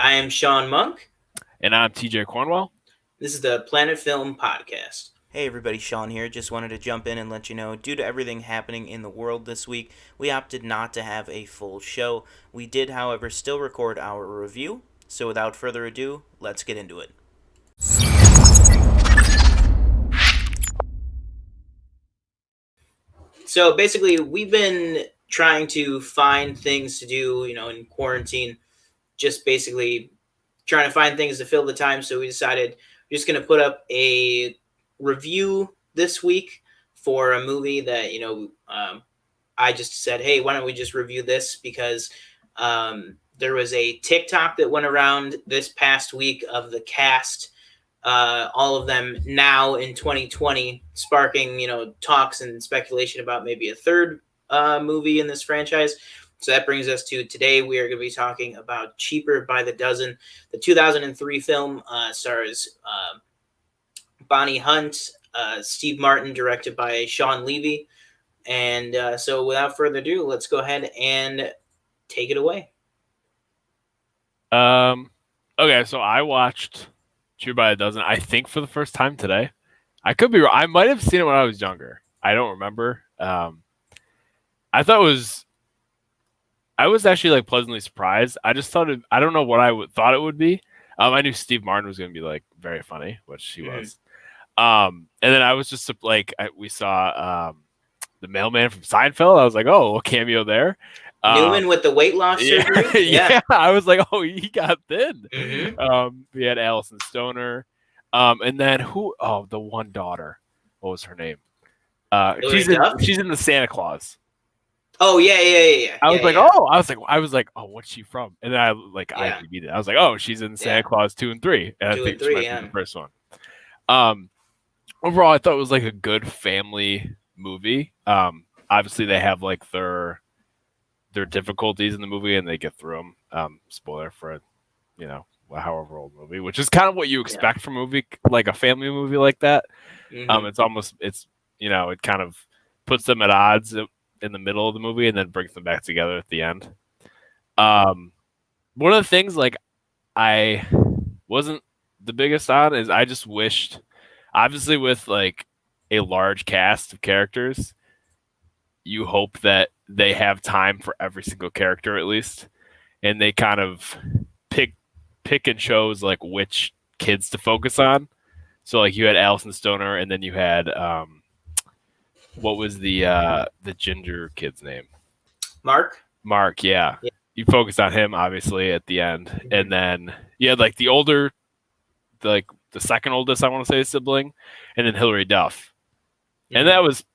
I am Sean Monk. And I'm TJ Cornwell. This is the Planet Film Podcast. Hey everybody, Sean here. Just wanted to jump in and let you know, due to everything happening in the world this week, we opted not to have a full show. We did, however, still record our review. So without further ado, let's get into it. So basically, we've been trying to find things to do, in quarantine, just basically trying to find things to fill the time. So we decided we're just going to put up a review this week for a movie that, I just said, hey, why don't we just review this? Because there was a TikTok that went around this past week of the cast, all of them now in 2020, sparking, talks and speculation about maybe a third movie in this franchise. So that brings us to today. We are going to be talking about Cheaper by the Dozen. The 2003 film stars Bonnie Hunt, Steve Martin, directed by Sean Levy. And so without further ado, let's go ahead and take it away. Okay, so I watched Cheaper by the Dozen, I think, for the first time today. I could be wrong. I might have seen it when I was younger. I don't remember. I was actually pleasantly surprised. I just thought I don't know what I thought it would be. I knew Steve Martin was going to be very funny, which he was. And then I was just we saw the mailman from Seinfeld. I was like, oh, a cameo there. Newman with the weight loss surgery. Yeah. I was like, oh, he got thin. Mm-hmm. We had Allison Stoner, and then the one daughter. What was her name? She's in the Santa Claus. Oh yeah. I was like, oh, what's she from? And then I IMDb'd it. I was like, oh, she's in Santa Claus 2 and 3, and I think she might be the first one. Overall, I thought it was a good family movie. Obviously, they have their difficulties in the movie, and they get through them. Spoiler for a however old movie, which is kind of what you expect from a movie a family movie like that. Mm-hmm. It kind of puts them at odds in the middle of the movie and then brings them back together at the end. One of the things I wasn't the biggest on is I just wished, obviously with a large cast of characters, you hope that they have time for every single character at least, and they kind of pick and chose which kids to focus on. So you had Allison Stoner, and then you had what was the ginger kid's name? Mark, yeah. You focused on him obviously at the end. Mm-hmm. And then you had the older, the second oldest, I want to say, sibling, and then Hilary Duff. Mm-hmm. And that was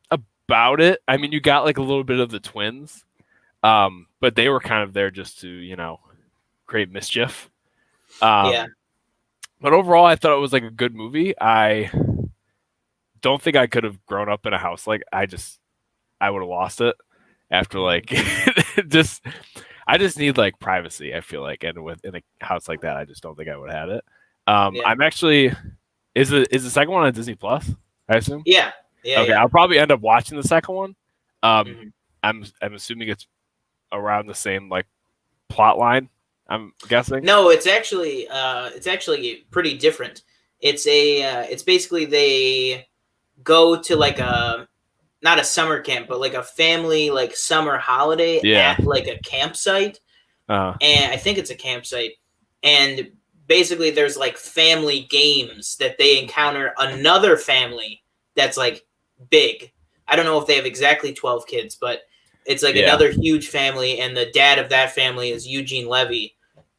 about it. I mean, you got a little bit of the twins, but they were kind of there just to create mischief. But overall, I thought it was a good movie. I don't think I could have grown up in a house I would have lost it after I just need privacy, I feel and in a house like that, I just don't think I would have had it. I'm actually is the second one on Disney Plus, I assume? Yeah. Okay, I'll probably end up watching the second one. I'm assuming it's around the same plot line, I'm guessing. No, it's actually pretty different. It's basically they go to a not a summer camp, but a family summer holiday at a campsite. And I think it's a campsite. And basically there's family games that they encounter another family that's big. I don't know if they have exactly 12 kids, but it's another huge family, and the dad of that family is Eugene Levy.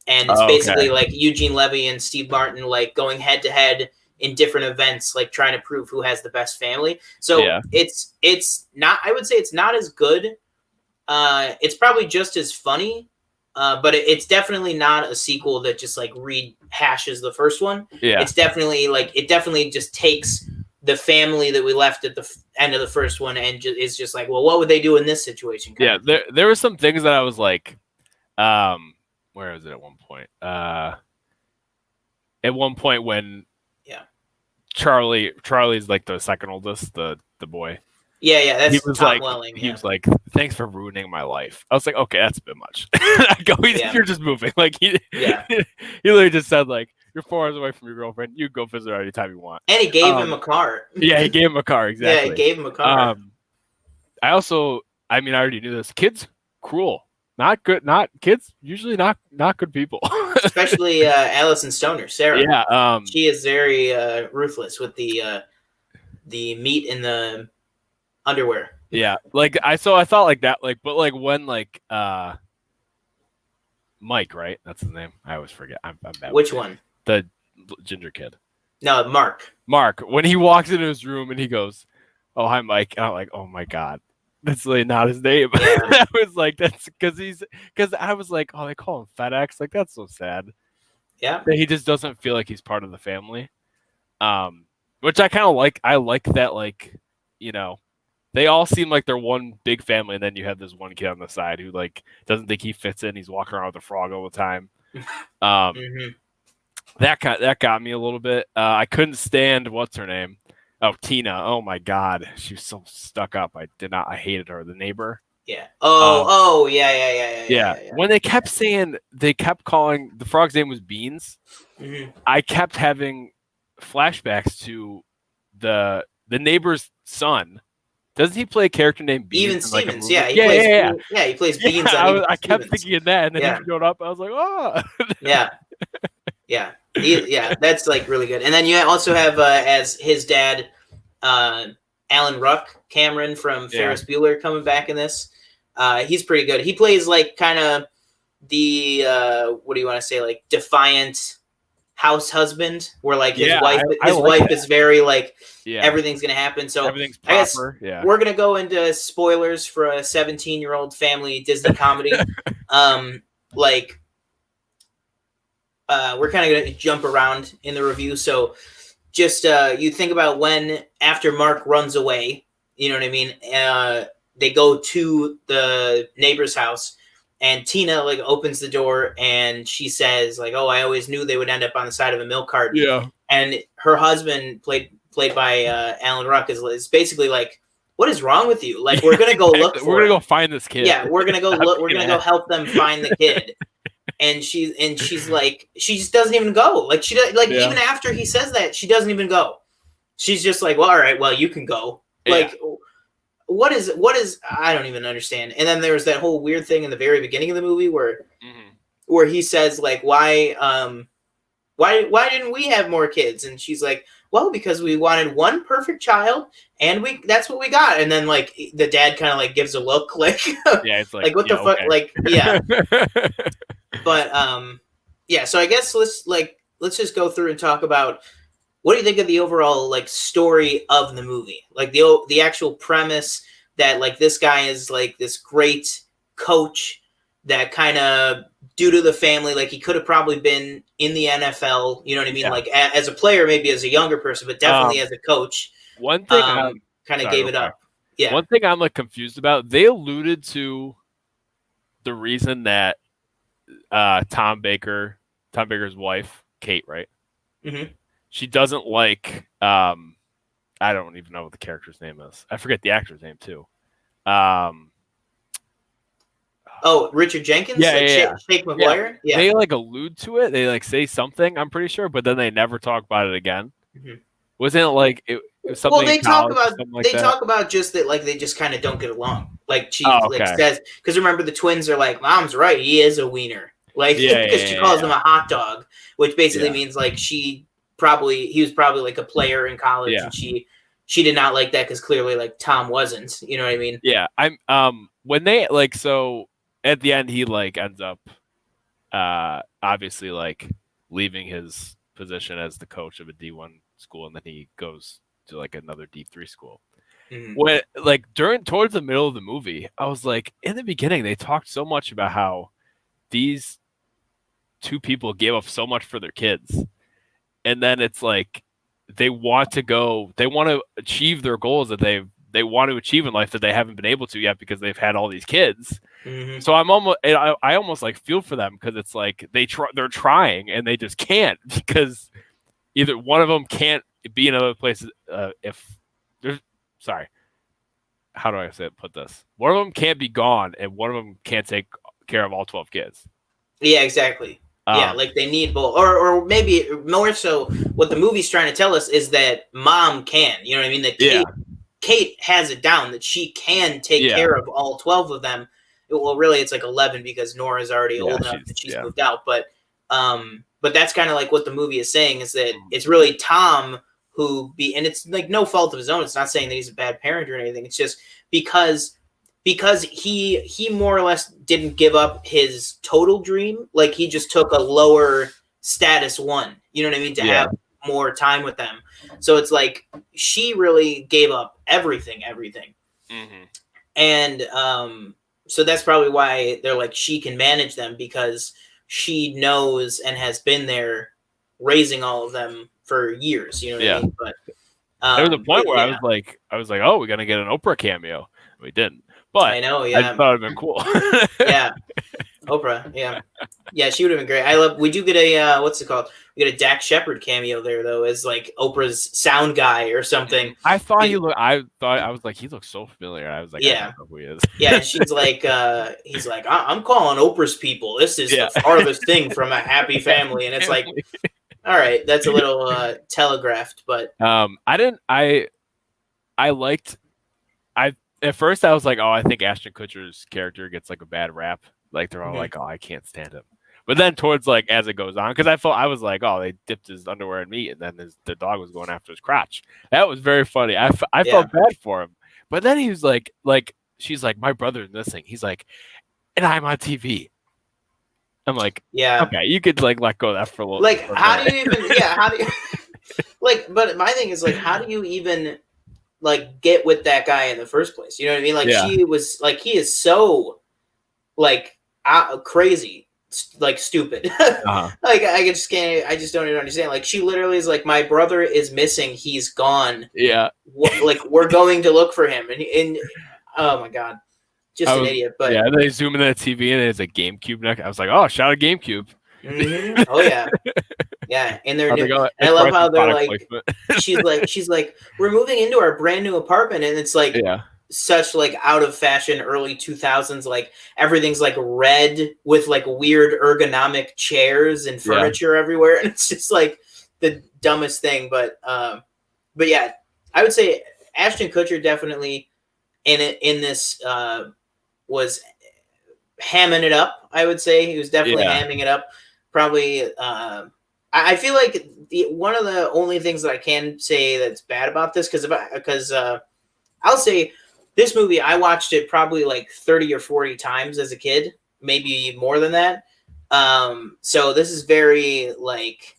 And it's basically Eugene Levy and Steve Martin going head to head in different events, trying to prove who has the best family. So it's not, I would say it's not as good. It's probably just as funny, but it's definitely not a sequel that just rehashes the first one. Yeah. It's definitely it definitely just takes the family that we left at the end of the first one and is just well, what would they do in this situation? There were some things that I was where was it at one point? At one point when Charlie's the second oldest, the boy. Yeah, He that's was Tom like, Welling. he Yeah, was like, "Thanks for ruining my life." I was like, "Okay, that's a bit much." I go, Yeah. "You're just moving." Like Yeah. he literally just said like, "You're 4 hours away from your girlfriend. You go visit her anytime you want." And he gave him a car. Yeah, he gave him a car. Yeah, he Exactly. gave him a car. I also, I mean, I already knew this. Kids, cruel, not good. Not kids. Usually not good people. Especially Allison Stoner, Sarah. Yeah. She is very ruthless with the meat in the underwear. Yeah. Like I thought like that. Like, but like when like Mike, right? That's his name. I always forget. I'm bad. Which one? The ginger kid. No, Mark. Mark. When he walks into his room and he goes, "Oh, hi, Mike," and I'm like, "Oh my god." That's really not his name. Yeah. I was like, that's because I was like, oh, they call him FedEx. Like, that's so sad. Yeah. That he just doesn't feel like he's part of the family. Which I kind of like. I like that, like, you know, they all seem like they're one big family, and then you have this one kid on the side who like doesn't think he fits in. He's walking around with a frog all the time. That got me a little bit. I couldn't stand what's her name. Oh, Tina. Oh my God. She was so stuck up. I hated her. The neighbor. Yeah. Yeah. When they kept calling the frog's name was Beans. I kept having flashbacks to the neighbor's son. Doesn't he play a character named Beans? Even Stevens. Yeah. He plays Beans on I kept thinking of that, and then he showed up. I was like, oh. Yeah. That's like really good. And then you also have as his dad, Alan Ruck, Cameron from Ferris Bueller coming back in this. He's pretty good. He plays like kind of the what do you want to say, like defiant house husband, where like his wife is very like everything's gonna happen. So everything's proper. I guess we're gonna go into spoilers for a 17-year-old family Disney comedy. We're kind of going to jump around in the review. So just you think about when after Mark runs away, you know what I mean? They go to the neighbor's house and Tina like opens the door and she says like, "Oh, I always knew they would end up on the side of a milk carton." Yeah. And her husband played by Alan Ruck is basicly like, "What is wrong with you? Like, we're going to go look for We're going to go find this kid." Yeah, we're going to go look. We're going to go help them find the kid. And she's like, she just doesn't even go. Like even after he says that, she doesn't even go. She's just like, "Well, all right, well, you can go." Like, what is I don't even understand. And then there's that whole weird thing in the very beginning of the movie where he says like, why didn't we have more kids? And she's like, "Well, because we wanted one perfect child, and that's what we got." And then like the dad kind of like gives a look like, it's like, like what the fuck, like But so I guess let's just go through and talk about what do you think of the overall like story of the movie, like the actual premise that like this guy is like this great coach that kind of due to the family, like he could have probably been in the NFL, you know what I mean? Like as a player, maybe as a younger person, but definitely as a coach. One thing kind of gave it up. Yeah. One thing I'm like confused about, they alluded to the reason that Tom Baker's wife, Kate, right? She doesn't like I don't even know what the character's name is. I forget the actor's name too. Richard Jenkins? Shake McGuire? Yeah. They like allude to it. They like say something, I'm pretty sure, but then they never talk about it again. Wasn't it like it was something? Well, they talk about just that like they just kind of don't get along. Like she like says, because remember the twins are like, "Mom's right, he is a wiener." Like because she calls him a hot dog, which basically means like he was probably like a player in college, and she did not like that because clearly like Tom wasn't. You know what I mean? Yeah, I'm when they like so at the end he like ends up obviously like leaving his position as the coach of a D1 school, and then he goes to like another D3 school. When like towards the middle of the movie, I was like, in the beginning they talked so much about how these two people gave up so much for their kids, and then it's like they want to achieve their goals that they want to achieve in life that they haven't been able to yet because they've had all these kids. So I almost like feel for them because it's like they're trying and they just can't because either one of them can't be in other places if there's how do I put this? One of them can't be gone, and one of them can't take care of all 12 kids. Yeah, exactly. Yeah, like they need both, or maybe more so. What the movie's trying to tell us is that mom can. You know what I mean? That Kate has it down. That she can take care of all 12 of them. Well, really, it's like 11 because Nora's already old enough that she's moved out. But that's kind of like what the movie is saying is that it's really Tom who and it's like no fault of his own. It's not saying that he's a bad parent or anything. It's just because he more or less didn't give up his total dream. Like he just took a lower status one, you know what I mean, to have more time with them. So it's like she really gave up everything. Mm-hmm. And so that's probably why they're like she can manage them, because she knows and has been there raising all of them for years, you know what I mean? But there was a point where I was like, oh, we're gonna get an Oprah cameo. We didn't. But I know, I thought it'd been cool. Oprah, yeah, she would have been great. We do get a what's it called? We get a Dak Shepard cameo there though, as like Oprah's sound guy or something. I thought I was like, he looks so familiar. I was like, I don't know who he is. Yeah, and she's like, he's like, I'm calling Oprah's people. This is the farthest thing from a happy family, and it's like, all right, that's a little telegraphed, but at first I was like, oh, I think Ashton Kutcher's character gets like a bad rap. Like they're all like, oh, I can't stand him. But then towards like as it goes on, because I was like, oh, they dipped his underwear in meat, and then the dog was going after his crotch. That was very funny. I felt bad for him. But then he was like she's like, my brother's missing. He's like, and I'm on TV. I'm like, okay, you could like let go of that for a little. Like, how do you even? How do you? Like, but my thing is like, how do you even like get with that guy in the first place? You know what I mean? Like she was like, he is so like crazy, like stupid. Like I just can't. I just don't even understand. Like she literally is like, my brother is missing. He's gone. Yeah. Like we're going to look for him. And oh my god, just an idiot. But yeah, they zoom in that TV and there's a GameCube neck. I was like, oh, shout out GameCube. Mm-hmm. Oh yeah. Yeah, and they're new. And I love how they're like, she's like, we're moving into our brand new apartment, and it's like such like out of fashion early 2000s. Like everything's like red with like weird ergonomic chairs and furniture everywhere, and it's just like the dumbest thing. But yeah, I would say Ashton Kutcher definitely in this was hamming it up. I would say he was definitely hamming it up. Probably. I feel like one of the only things that I can say that's bad about this, because I'll say this movie, I watched it probably like 30 or 40 times as a kid, maybe more than that. So this is very like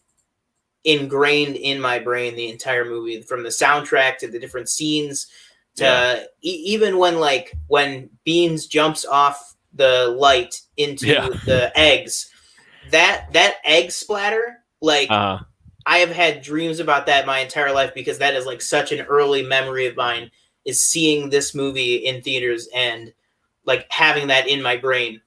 ingrained in my brain, the entire movie, from the soundtrack to the different scenes to even when Beans jumps off the light into the eggs, that egg splatter. Like I have had dreams about that my entire life, because that is like such an early memory of mine, is seeing this movie in theaters and like having that in my brain.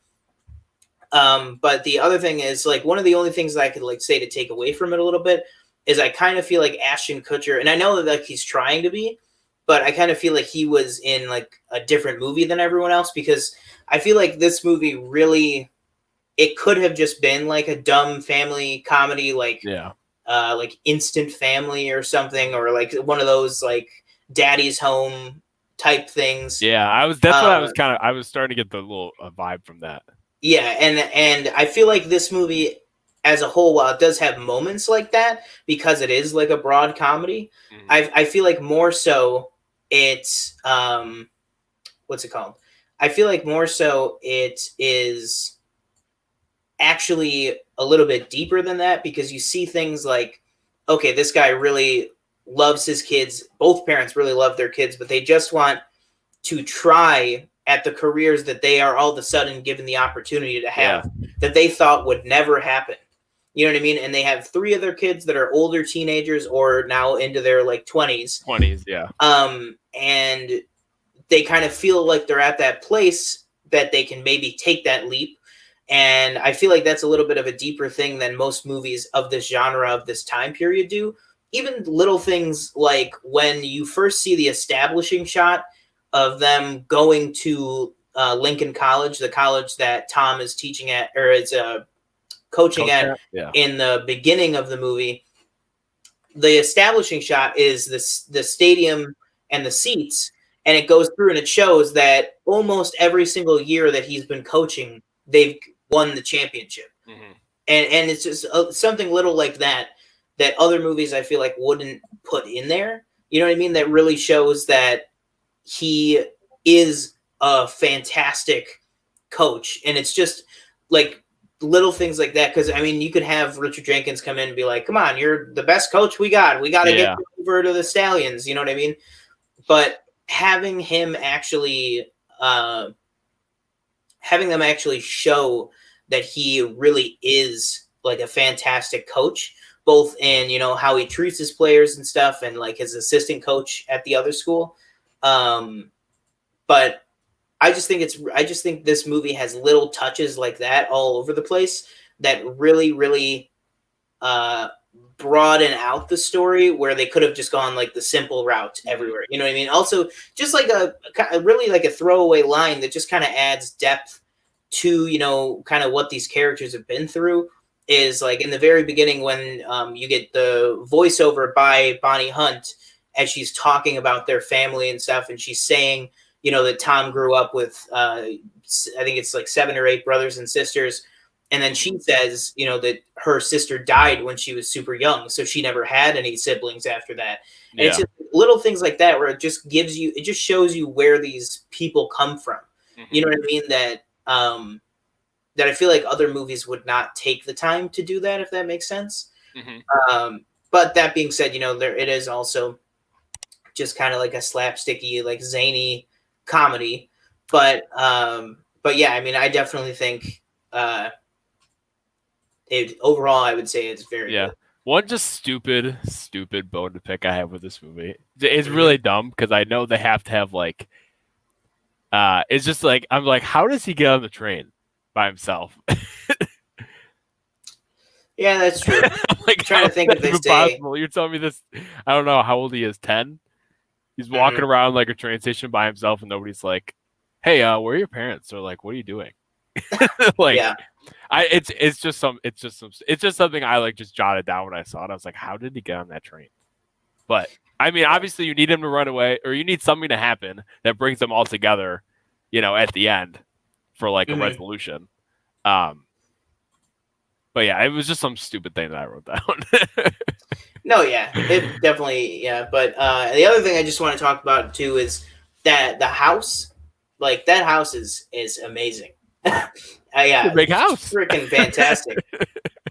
But the other thing is like one of the only things that I could like say to take away from it a little bit is I kind of feel like Ashton Kutcher, and I know that like he's trying to be, but I kind of feel like he was in like a different movie than everyone else, because I feel like this movie really, it could have just been like a dumb family comedy, like Instant Family or something, or like one of those like Daddy's Home type things. Yeah, that's what I was starting to get the little vibe from that. Yeah, and I feel like this movie as a whole, while it does have moments like that, because it is like a broad comedy, I feel like more so it's what's it called? I feel like more so it is actually a little bit deeper than that, because you see things like, okay, this guy really loves his kids. Both parents really love their kids, but they just want to try at the careers that they are all of a sudden given the opportunity to have that they thought would never happen. You know what I mean? And they have 3 of their kids that are older teenagers or now into their like 20s. And they kind of feel like they're at that place that they can maybe take that leap. And I feel like that's a little bit of a deeper thing than most movies of this genre of this time period do. Even little things like when you first see the establishing shot of them going to Lincoln College, the college that Tom is teaching at or is coaching at Yeah. in the beginning of the movie. The establishing shot is the stadium and the seats, and it goes through and it shows that almost every single year that he's been coaching, they've won the championship. Mm-hmm. And it's just something little like that other movies I feel like wouldn't put in there. You know what I mean? That really shows that he is a fantastic coach, and it's just like little things like that. Because I mean, you could have Richard Jenkins come in and be like, "Come on, you're the best coach we got. We got to get you over to the Stallions." You know what I mean? But having him actually, having them actually show that he really is like a fantastic coach, both in, you know, how he treats his players and stuff, and like his assistant coach at the other school. But I just think this movie has little touches like that all over the place that really, really broaden out the story, where they could have just gone like the simple route everywhere. You know what I mean? Also, just like a really like a throwaway line that just kind of adds depth to, you know, kind of what these characters have been through, is like in the very beginning when you get the voiceover by Bonnie Hunt as she's talking about their family and stuff, and she's saying, you know, that Tom grew up with I think it's like 7 or 8 brothers and sisters, and then she says, you know, that her sister died when she was super young, so she never had any siblings after that. And it's just little things like that where it just gives you, it just shows you where these people come from. Mm-hmm. You know what I mean? That that I feel like other movies would not take the time to do that, if that makes sense. Mm-hmm. But that being said, you know, it is also just kind of like a slapsticky, like zany comedy. But yeah, I mean, I definitely think overall, I would say it's very good. One just stupid bone to pick I have with this movie. It's really dumb because I know they have to have like, it's just like, I'm like, how does he get on the train by himself? Yeah, that's true. I'm like, trying to think if they say possible. You're telling me this. I don't know how old he is. 10. He's walking around like a train station by himself, and nobody's like, "Hey, where are your parents?" Or like, "What are you doing?" Like, yeah. It's just something I like just jotted down when I saw it. I was like, how did he get on that train? But I mean, obviously you need him to run away, or you need something to happen that brings them all together, you know, at the end for like a resolution. But yeah, it was just some stupid thing that I wrote down. No, yeah, it definitely, yeah. But the other thing I just want to talk about too is that the house, like that house is amazing. Yeah, big house, freaking fantastic.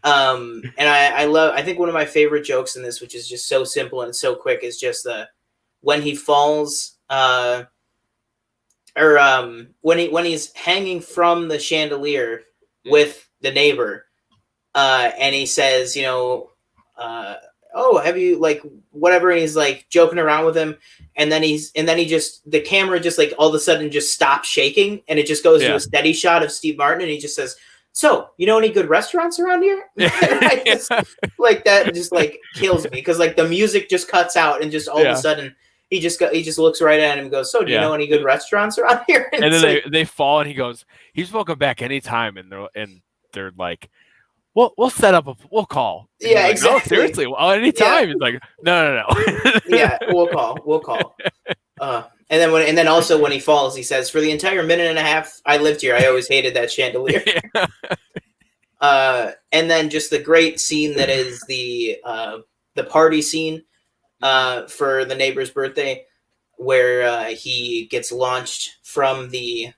And I think one of my favorite jokes in this, which is just so simple and so quick, is just when he falls, or when he's hanging from the chandelier with the neighbor, and he says, you know, oh, have you like whatever, and he's like joking around with him, and then the camera just like all of a sudden just stops shaking, and it just goes to a steady shot of Steve Martin, and he just says, so you know any good restaurants around here? Like that just like kills me, because like the music just cuts out, and just all of a sudden he just looks right at him and goes, so do you know any good restaurants around here? And then they fall, and he goes, he's welcome back anytime, and they're like, we'll set up we'll call. And yeah, like, exactly. No, seriously, anytime. He's like, no. Yeah, we'll call. And then also when he falls, he says, for the entire minute and a half I lived here, I always hated that chandelier. And then just the great scene that is the party scene for the neighbor's birthday, where he gets launched from the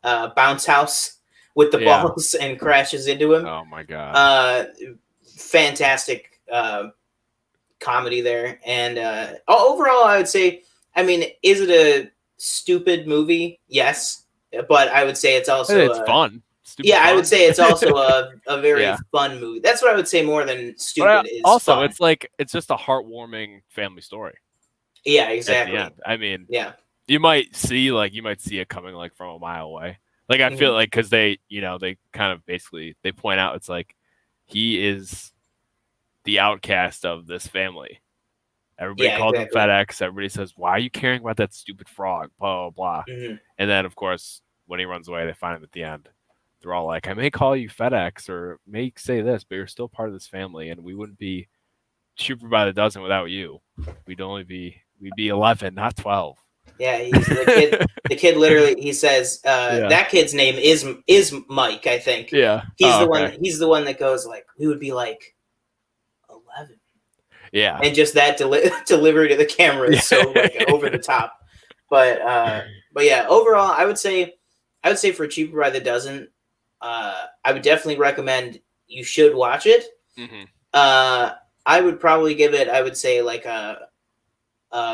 bounce house with the balls and crashes into him. Oh my god! Fantastic comedy there, and overall, I would say, I mean, is it a stupid movie? Yes, but I would say it's also it's fun. Stupid fun. I would say it's also a very fun movie. That's what I would say more than stupid. Is also fun. It's just a heartwarming family story. Yeah, exactly. At the end. I mean, you might see it coming like from a mile away. Like, I feel like, because they kind of basically, they point out, it's like, he is the outcast of this family. Everybody Yeah, calls him exactly. FedEx. Everybody says, "Why are you caring about that stupid frog?" Blah blah blah. Hmm. And then, of course, when he runs away, they find him at the end. They're all like, "I may call you FedEx or may say this, but you're still part of this family, and we wouldn't be cheaper by the dozen without you. We'd be 11, not 12." Yeah, he's the kid. The kid literally, he says, Yeah. that kid's name is Mike. I think Yeah. he's Oh, the one. okay. He's the one that goes like, we would be like 11, Yeah. and just that delivery to the camera is so like over the top. But yeah, overall, I would say for cheaper by the dozen, I would definitely recommend you should watch it. Hmm. I would probably give it, I would say like a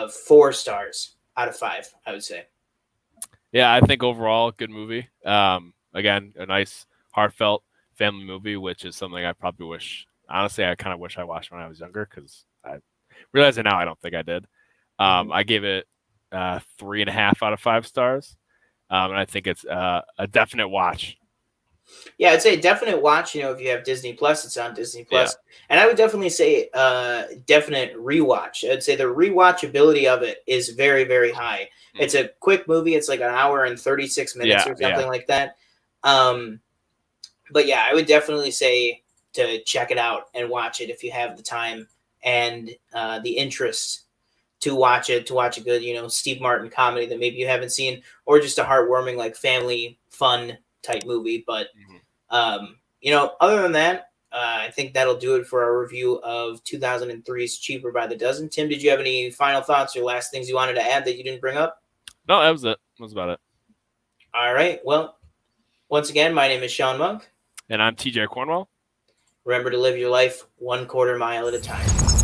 4 stars out of 5. I would say. Yeah, I think overall, good movie. Again, a nice, heartfelt family movie, which is something I probably wish. Honestly, I kind of wish I watched when I was younger because I realize it now. I don't think I did. Mhm. I gave it 3.5 out of 5 stars, and I think it's a definite watch. Yeah, I'd say definite watch. If you have Disney Plus, it's on Disney Yeah. Plus, and I would definitely say definite rewatch. I'd say the rewatchability of it is very very high. It's a quick movie. It's like an hour and 36 minutes Yeah, or yeah. something like that. Um, but yeah, I would definitely say to check it out and watch it if you have the time and the interest to watch it. To watch a good, Steve Martin comedy that maybe you haven't seen, or just a heartwarming like family fun type movie. But Mhm. other than that, I think that'll do it for our review of 2003's Cheaper by the Dozen. Tim, did you have any final thoughts or last things you wanted to add that you didn't bring up? No, that was it. That was about it. All right. Well, once again, my name is Sean Monk. And I'm TJ Cornwell. Remember to live your life 1/4 mile at a time.